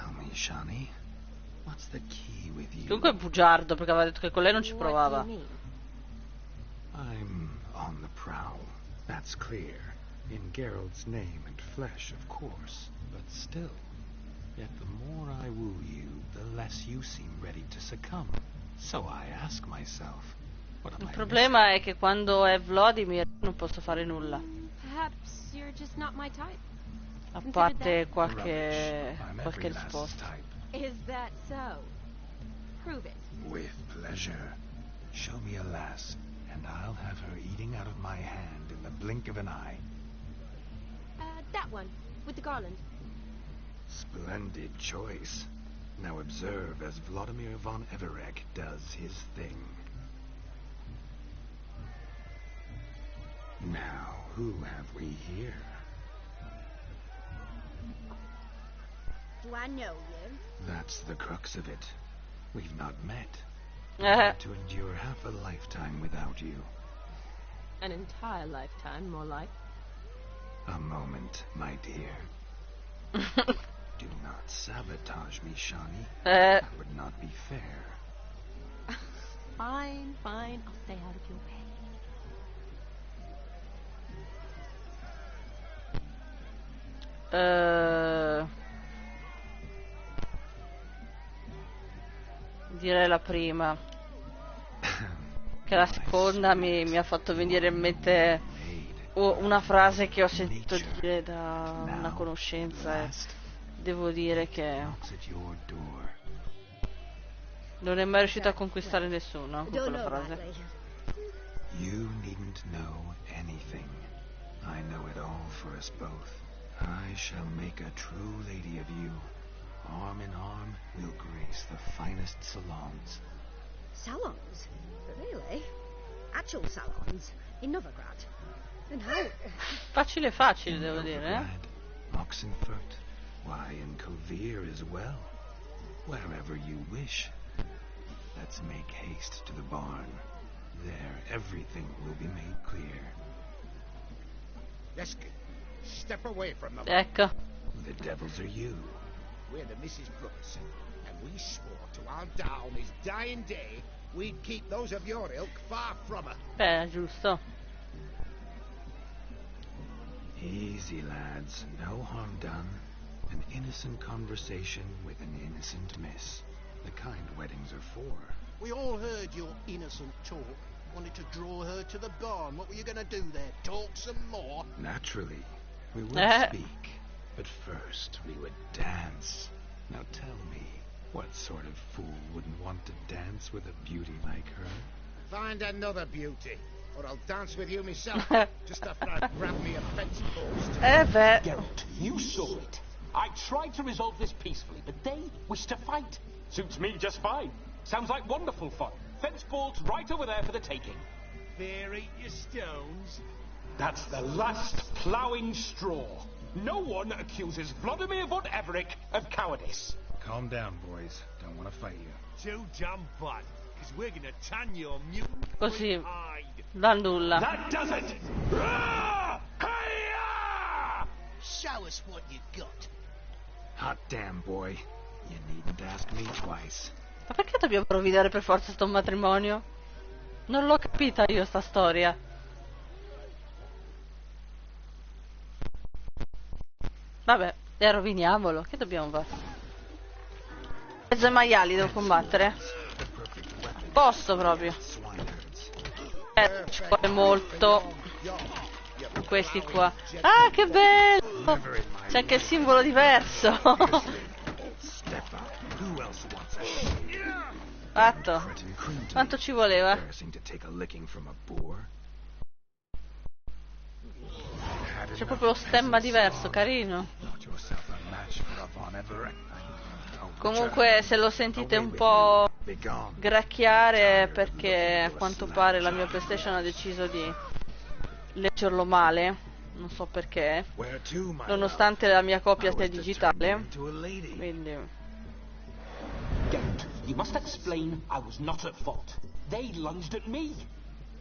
Tell me, Shani, what's the key with you? Comunque è bugiardo, perché aveva detto che con lei non ci provava. I'm on the prowl, that's clear. In Geralt's name and flesh, of course. But still, yet the more I woo you, the less you seem ready to succumb. So I ask myself, what am Il I problema è che quando è Vladimir non posso fare nulla. Perhaps you're just not my type. A parte qualche risposta. Is that so? Prove it. With pleasure. Show me a lass, and I'll have her eating out of my hand in the blink of an eye. That one, with the garland. Splendid choice. Now observe as Vladimir von Everek does his thing. Now, who have we here? Do I know you? That's the crux of it. We've not met. Had to endure half a lifetime without you. An entire lifetime, more like. A moment, my dear. Do not sabotage me, Shani. That would not be fair. Fine, fine. I'll stay out of your way. Direi la prima. Che la seconda mi ha fatto venire in mente una frase che ho sentito dire da una conoscenza e devo dire che non è mai riuscito a conquistare nessuno con quella frase. You needn't know anything. I know it all for us both. I shall make a true lady of you. Arm in arm, we'll grace the finest salons. Salons? Really? Actual salons? In Novigrad? And how? Facile facile, devo dire, eh? Oxenfurt, why, in Kovir as well. Wherever you wish. Let's make haste to the barn. There, everything will be made clear. Yeski, step away from them. Ecco. The devils are you. We're the Mrs. Brooks, and we swore to our down his dying day we'd keep those of your ilk far from her. Beh, giusto. Easy, lads. No harm done. An innocent conversation with an innocent miss. The kind weddings are for. We all heard your innocent talk. Wanted to draw her to the barn. What were you going to do there? Talk some more? Naturally. We would speak. But first, we would dance. Now tell me, what sort of fool wouldn't want to dance with a beauty like her? Find another beauty, or I'll dance with you myself. Just after I grab me a fence post. Geralt, you saw it. I tried to resolve this peacefully, but they wish to fight. Suits me just fine. Sounds like wonderful fun. Fence bolts right over there for the taking. There eat your stones. That's the last ploughing straw. No one accuses Vladimir von Everek of cowardice. Calm down, boys. Don't want to fight you. Too damn bad, because we're going to tan your mutant Così, hide. da nulla. That does it! Show us what you got. Hot damn, boy. You needn't ask me twice. Ma perché dobbiamo rovinare per forza sto matrimonio? Non l'ho capita io sta storia. Vabbè, e roviniamolo. Che dobbiamo fare? Mezzo ai maiali devo combattere. Posto proprio. Ci vuole molto. Questi qua. Ah, che bello! C'è anche il simbolo diverso. Fatto. Quanto ci voleva? C'è proprio lo stemma diverso, carino. Comunque se lo sentite un po' gracchiare perché a quanto pare la mia PlayStation ha deciso di leggerlo male, non so perché, nonostante la mia copia sia digitale. Quindi Geralt, you must explain I was not at fault. They lunged at me.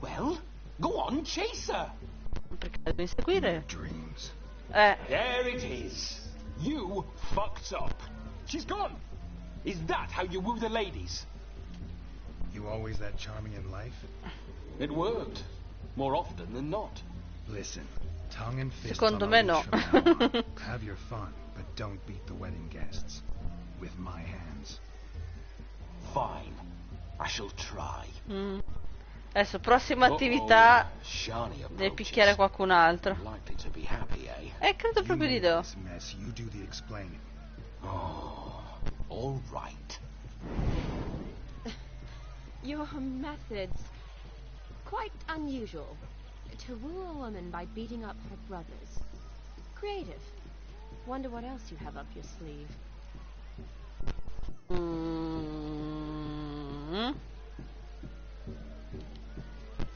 Well, go on, chase her. perché la devo inseguire? There it is. You fucked up. She's gone. Is that how you woo the ladies? You always that charming in life? It worked. More often than not. Listen, tongue and fist Secondo on me a no. leash from now on. Have your fun, but don't beat the wedding guests. With my hands. Fine. I shall try. Adesso, prossima attività, Shani devi picchiare qualcun altro. Likely to be happy, eh? Credo proprio di no. This mess, you do the explaining. Oh, all right. Your methods, quite unusual. To woo a woman by beating up her brothers. Creative. Wonder what else you have up your sleeve.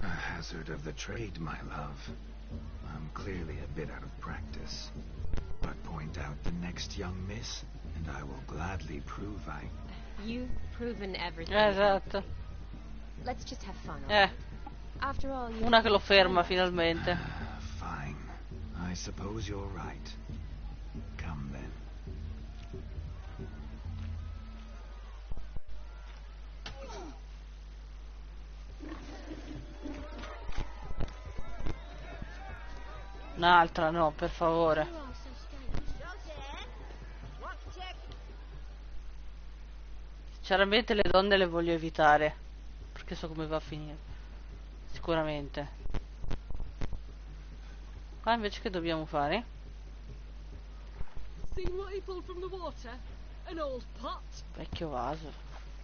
A hazard of the trade, my love. I'm clearly a bit out of practice. But point out the next young miss, and I will gladly prove I... You've proven everything. Esatto. Let's just have fun. All right? After all, you Una che lo ferma finalmente. Fine. I suppose you're right. Come then. Un'altra, no, per favore. Sinceramente le donne le voglio evitare, perché so come va a finire. Sicuramente. Qua invece che dobbiamo fare? Seen what he pulled from the water? An old pot. Vecchio vaso.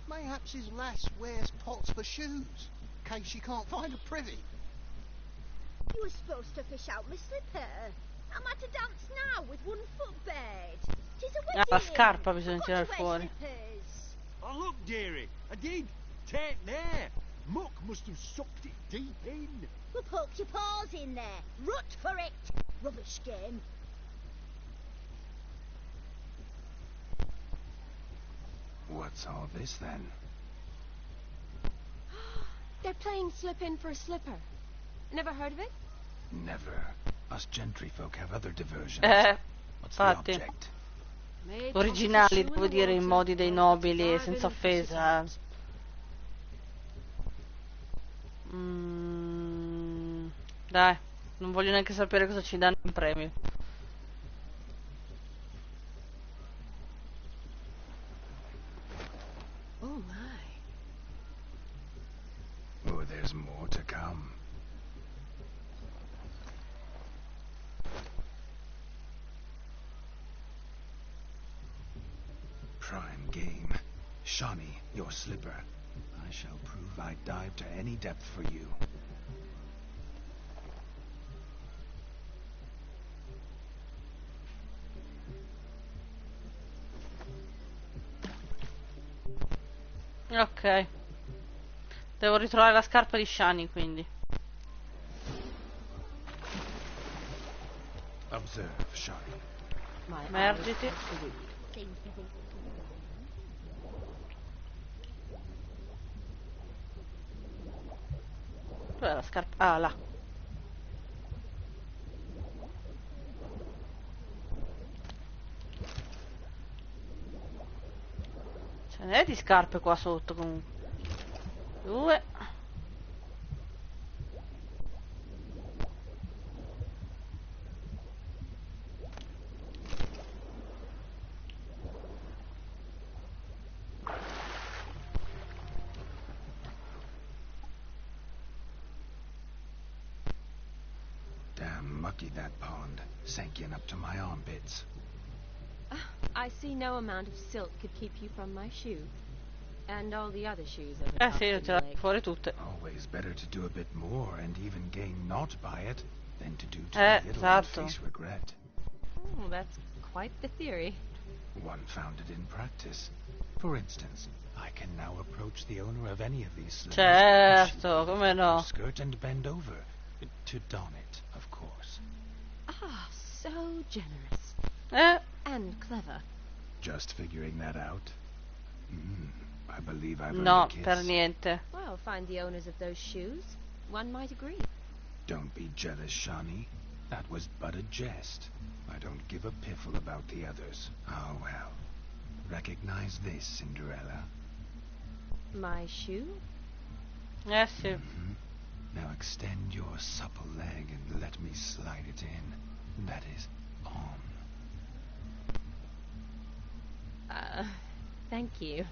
Mayhaps his lass wears pots for shoes, in case she can't find a privy. You were supposed to fish out my slipper. I'm at a dance now with one foot bed. 'Tis a wedding. La scarpa bisogna I've got tirare to wear fuori. slippers. Oh, look, dearie. I did. Take there. Muck must have sucked it deep in. Well, poke your paws in there. Rut for it. Rubbish game. What's all this then? They're playing slip in for a slipper. Never heard of it? Never. Us gentry folk have other diversions. What's the Infatti. object? Originali, devo dire, in modi dei nobili, senza offesa. Dai, non voglio neanche sapere cosa ci danno in premio. Oh my. Oh, there's more to come. Prime game. Shawnee, your slipper. I shall prove I dive to any depth for you. Ok. Devo ritrovare la scarpa di Shani, quindi. Observe, Shawnee. Mergiti. Dov'è la scarpa? Ah, là. Ce n'è di scarpe qua sotto comunque. 2. Damn mucky that pond. Sank in up to my armpits. I see no amount of silk could keep you from my shoe. And all the other shoes of the Sì, ho tirato fuori tutte. Always better to do a bit more and even gain naught by it than to do too little and esatto. face regret. Oh, that's quite the theory. One founded in practice. For instance, I can now approach the owner of any of these slippers, Certo, come no. skirt and bend over to don it, of course. Ah, so generous. And clever. Just figuring that out. I believe I've earned No, a kiss. per niente. Well, find the owners of those shoes. One might agree. Don't be jealous, Shawnee. That was but a jest. I don't give a piffle about the others. Oh, well. Recognize this, Cinderella? My shoe? Sì. Now extend your supple leg and let me slide it in. That is on. Thank you.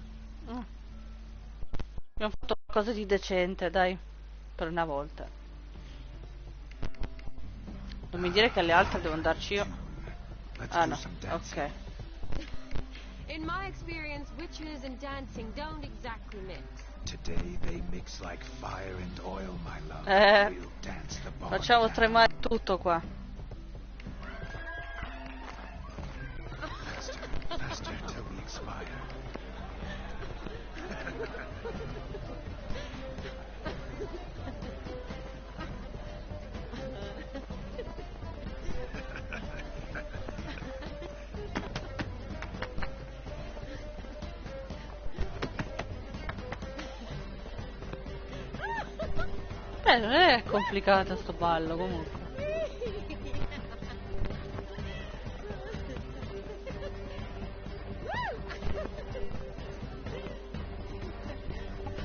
Abbiamo fatto qualcosa di decente, dai. Per una volta. Non mi dire che alle altre devo andarci io. Ah no, ok. In my experience, witches and dancing don't exactly mix. Today they mix like fire and oil, my love. We'll dance the bond Facciamo down. tremare tutto qua. Faster, faster till we expire. Non è complicato sto ballo comunque.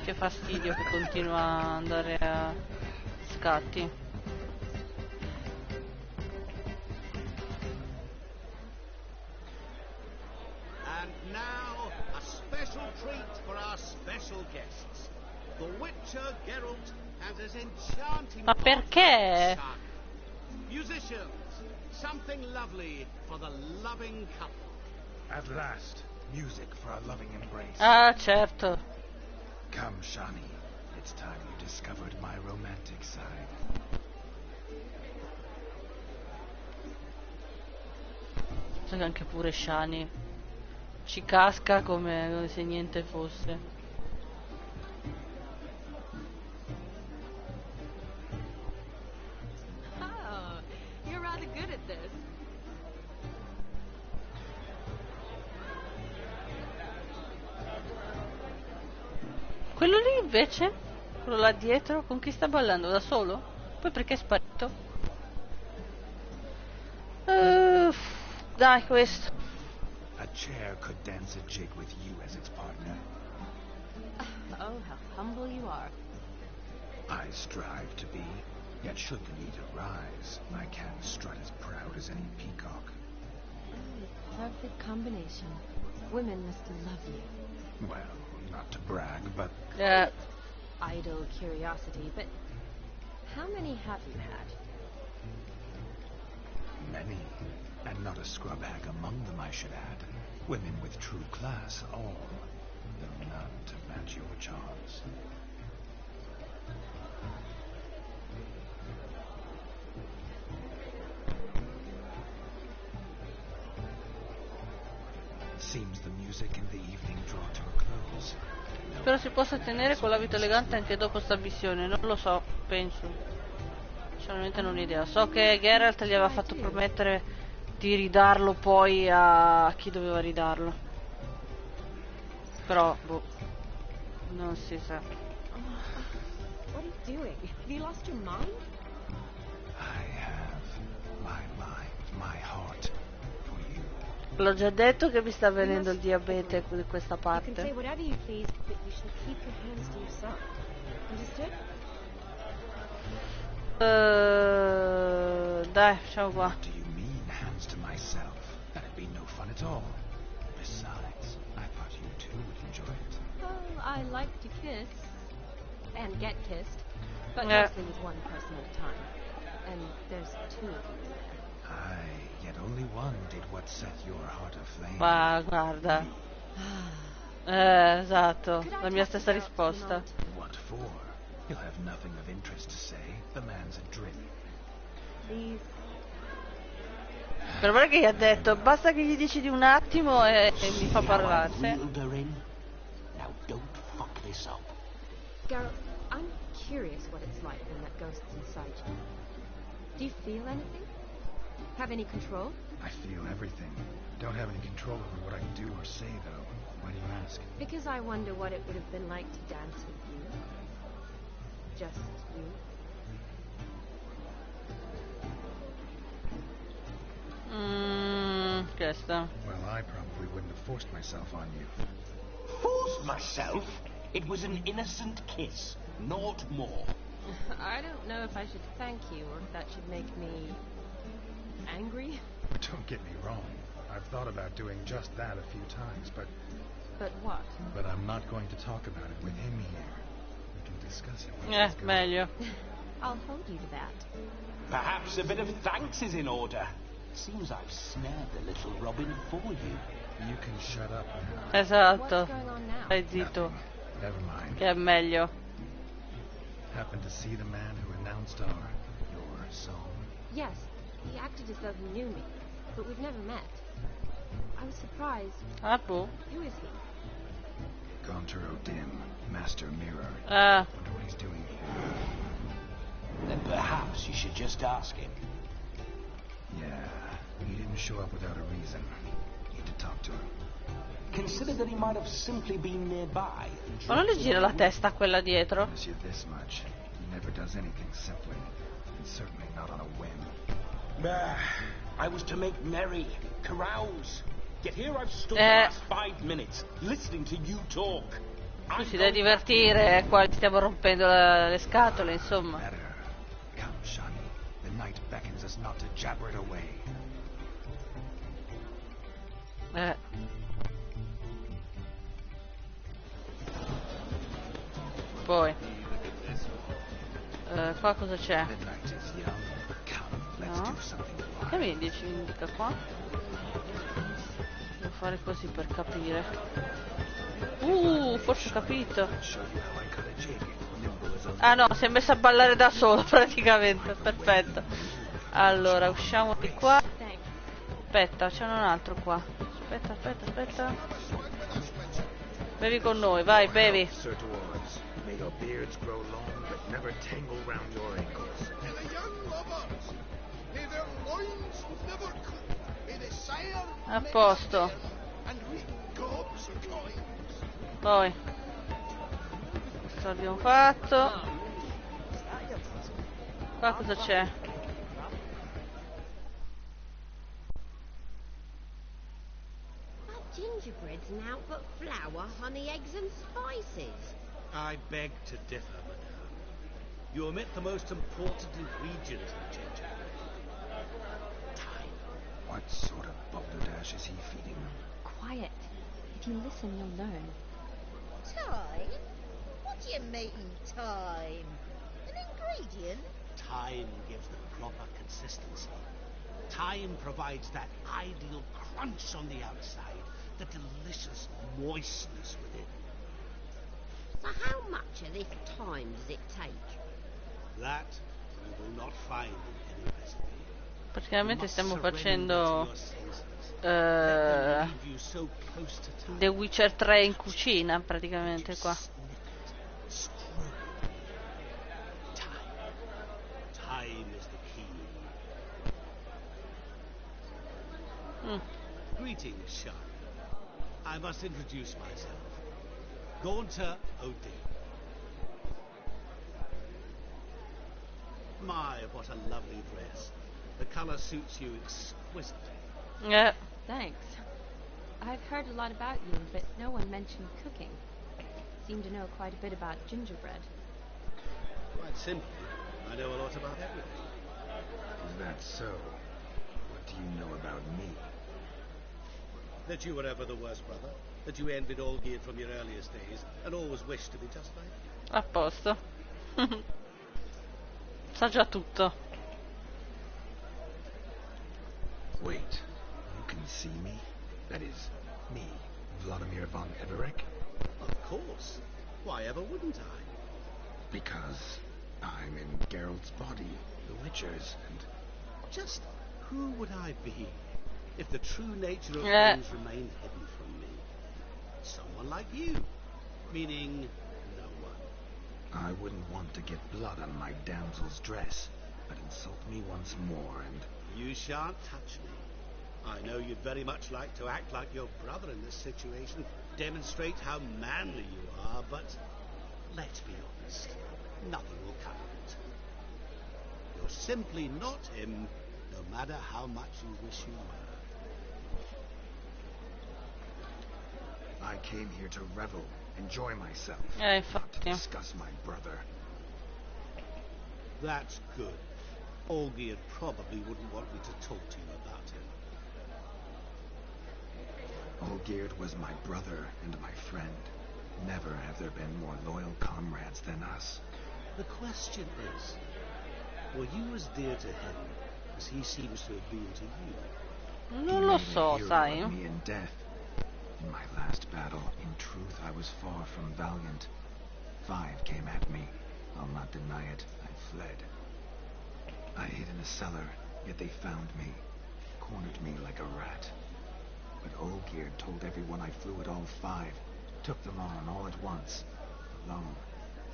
Che fastidio che continua a andare a scatti. And now, a special treat for our special guests. The Witcher Geralt and his enchanting Ma perché? partner, musicians, something lovely for the loving couple. At last, music for our loving embrace. Ah, certo. Come, Shani. It's time you discovered my romantic side. So che anche pure Shani ci casca come se niente fosse. Oh, you're rather good at this. Quello lì invece, quello là dietro, con chi sta ballando? Da solo? Poi perché è sparito? Dai, questo. A chair could dance a jig with you as its partner. Oh, how humble you are. I strive to be, yet should the need arise, I can strut as proud as any peacock. Perfect combination. Women must love you. Well, not to brag, but Idle curiosity, but how many have you had? many, and not a scrub hag among them, I should add. Women with true class, all, though none to match your charms. Seems the music in the evening draw to a close. spero si possa tenere con l'abito elegante anche dopo sta missione. Non lo so, penso. Sinceramente non ho idea. So che Geralt gli aveva fatto promettere di ridarlo poi a chi doveva ridarlo. Però, boh, non si sa. What are you doing? Have you lost your mind? I have my mind, my heart for you. L'ho già detto che mi sta venendo il diabete di questa You can say parte. whatever you please, but you should keep your hands to yourself. Understood? Dai, facciamo qua. What do you mean, hands to myself? That'd be no fun at all. Besides, I thought you two would enjoy it. Oh, I like to kiss. And get kissed. But Yeah. mostly with one person at a time. And there's two of you there. Aye, yet only one did what set your heart aflame. Ma guarda. Esatto, Could I la mia talk to stessa Geralt for a risposta. moment? What for? He'll have nothing of interest to say. The man's adrift. Please. Però guarda che gli ha detto, basta che gli dici di un attimo e mi fa parlare. Sì. Reeled her in. Now don't fuck this up. Geralt, I'm curious what it's like when that ghost's inside you. Do you feel anything? Have any control? I feel everything. Don't have any control over what I do or say, though. Why do you ask? Because I wonder what it would have been like to dance with you. Just you. Questa. Well, I probably wouldn't have forced myself on you. Forced myself? It was an innocent kiss, not more. I don't know if I should thank you or if that should make me angry. Don't get me wrong. I've thought about doing just that a few times, but what? But I'm not going to talk about it with him here. We can discuss it when he's gone. Meglio. I'll hold you to that. Perhaps a bit of thanks is in order. Seems I've snared the little Robin for you. You can shut up now. Esatto. What's going on now? Stai zitto. Nothing. Never mind. Che è meglio. Happened to see the man who announced your song? Yes, he acted as though he knew me, but we've never met. I was surprised. Ah, boh. Who is he? Gaunter O'Dim, Master Mirror. Ah. Wonder what he's doing here. Then perhaps you should just ask him. Yeah, he didn't show up without a reason. Need to talk to him. Consider that he might have simply been nearby. Ma non le gira la testa quella dietro? Promise you this much. He never does anything simply. And certainly not on a whim. I was to make merry, carouse. Yet here I've stood the last 5 minutes, listening to you talk. Tu si deve divertire, qua ti stiamo rompendo le scatole, insomma. Better. Come, Shani. The night beckons us not to jabber it away. Poi. Qua cosa c'è? The night is young. Come, let's No. do something Che mi wild. dici? Mi indica qua? Devo fare così per capire. Forse ho capito. Show you how I cut a jig. Nimble as a Ah no, si è messa a ballare da solo praticamente. Perfetto. Allora, usciamo di qua. Thanks. Aspetta, c'è un altro qua. Aspetta. Bevi con noi, vai, bevi. Sir Dwarves, may your beards grow long, but never tangle round your ankles. To the young lovers, may their loins never cool, may the sire A posto. and we gobs of coins. Poi. Questo abbiamo fatto. Qua cosa c'è? Gingerbread's now but flour, honey, eggs and spices. I beg to differ, madame. You omit the most important ingredient in gingerbread. Time. What sort of balderdash is he feeding them? Quiet. If you listen, you'll learn. Time? What do you mean, time? An ingredient? Time gives the proper consistency. Time provides that ideal crunch on the outside, the delicious moistness within. So how much of this time does it take? That you will not find in any recipe. Praticamente stiamo You must facendo surrender to your senses. Let them leave you so close to time. The Witcher 3 in cucina, praticamente qua. Screw. Time. Time is the key. Greetings, Shah. I must introduce myself. Gaunter O'Dim. My, what a lovely dress. The colour suits you exquisitely. Thanks. I've heard a lot about you, but no one mentioned cooking. Seem to know quite a bit about gingerbread. Quite simply, I know a lot about everything. Is that so? What do you know about me? That you were ever the worst brother, that you envied Olgierd from your earliest days, and always wished to be just like you. A posto. Sa già tutto. Wait, you can see me? That is, me, Vladimir von Everek? Of course. Why ever wouldn't I? Because I'm in Geralt's body, the Witcher's, and... Just who would I be if the true nature of Yeah. things remained hidden from me? Someone like you. Meaning, no one. I wouldn't want to get blood on my damsel's dress, but insult me once more, and... You shan't touch me. I know you'd very much like to act like your brother in this situation, demonstrate how manly you are, but let's be honest, nothing will come of it. You're simply not him, no matter how much you wish you were. I came here to revel, enjoy myself, not to infatti. discuss my brother. That's good. Olgierd probably wouldn't want me to talk to you about him. Olgierd was my brother and my friend. Never have there been more loyal comrades than us. The question is, were you as dear to him as he seems to have been to you? Non lo so, sai. Me in death. In my last battle, in truth, I was far from valiant. 5 came at me. I'll not deny it. I fled. I hid in a cellar, yet they found me, cornered me like a rat. But Olgierd told everyone I flew at all 5, took them on all at once, alone.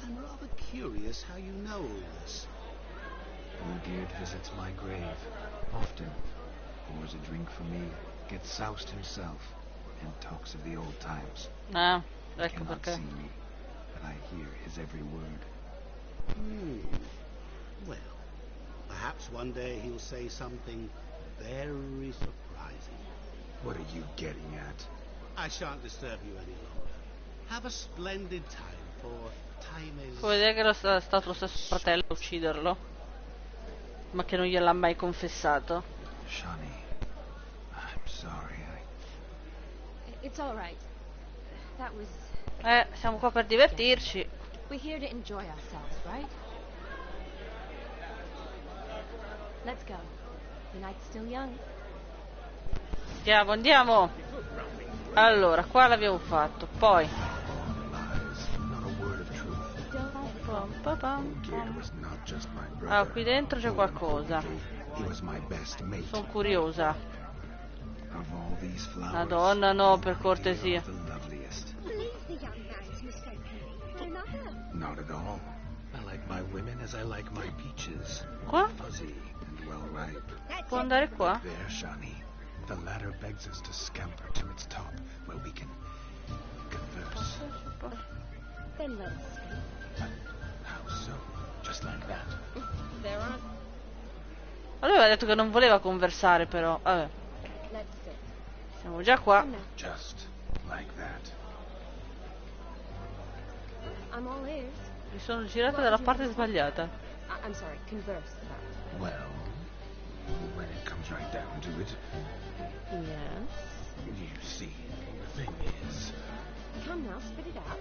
I'm rather curious how you know all this. Olgierd visits my grave, often, pours a drink for me, gets soused himself, and talks of the old times. Ah, He ecco cannot perché. see me, but I hear his every word. Well, perhaps one day he'll say something very surprising. What are you getting at? I shan't disturb you any longer. Have a splendid time, for time is... Puoi vedere che era stato lo stesso fratello a ucciderlo, ma che non gliel'ha mai confessato. Shani, I'm sorry, It's all right. That was... Siamo qua per divertirci. We're here to enjoy ourselves, right? Let's go. The night's still young. Andiamo, andiamo. Allora, qua l'abbiamo fatto. Poi lies, not a word of truth. pam, pam, pam, Olgierd pam. was not just my brother. Ah, qui dentro c'è Oh, qualcosa. He was my best mate. Sono curiosa. Of all these flowers, Madonna, no, per my cortesia. dear are the loveliest. Please, the young man's mistaken. For another. Not at all. I like my women as I like my peaches. Qua? Fuzzy and well ripe. That's Può it. andare qua? There, Shani. The ladder begs us to scamper to its top, where we can converse. Then let us speak. How so? Just like that. There aren't... Allora aveva detto che non voleva conversare, però. Vabbè, Let's sit. siamo già qua. Come now? Just like that. I'm all ears. Mi sono girata dalla parte sbagliata. I'm sorry, converse about. Well, when it comes right down to it, Yes. you see, the thing is, Come now, spit it out.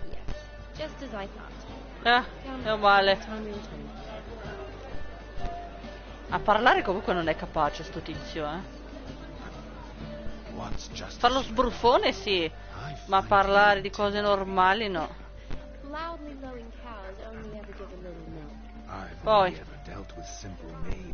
Yes, just as I thought. Meno male. Time we return. A parlare comunque non è capace sto tizio, what's just Fa lo sbruffone sì, ma parlare di cose normali no. Loudly lowing cows only ever give a little milk. I've Poi. only ever dealt with simple maids.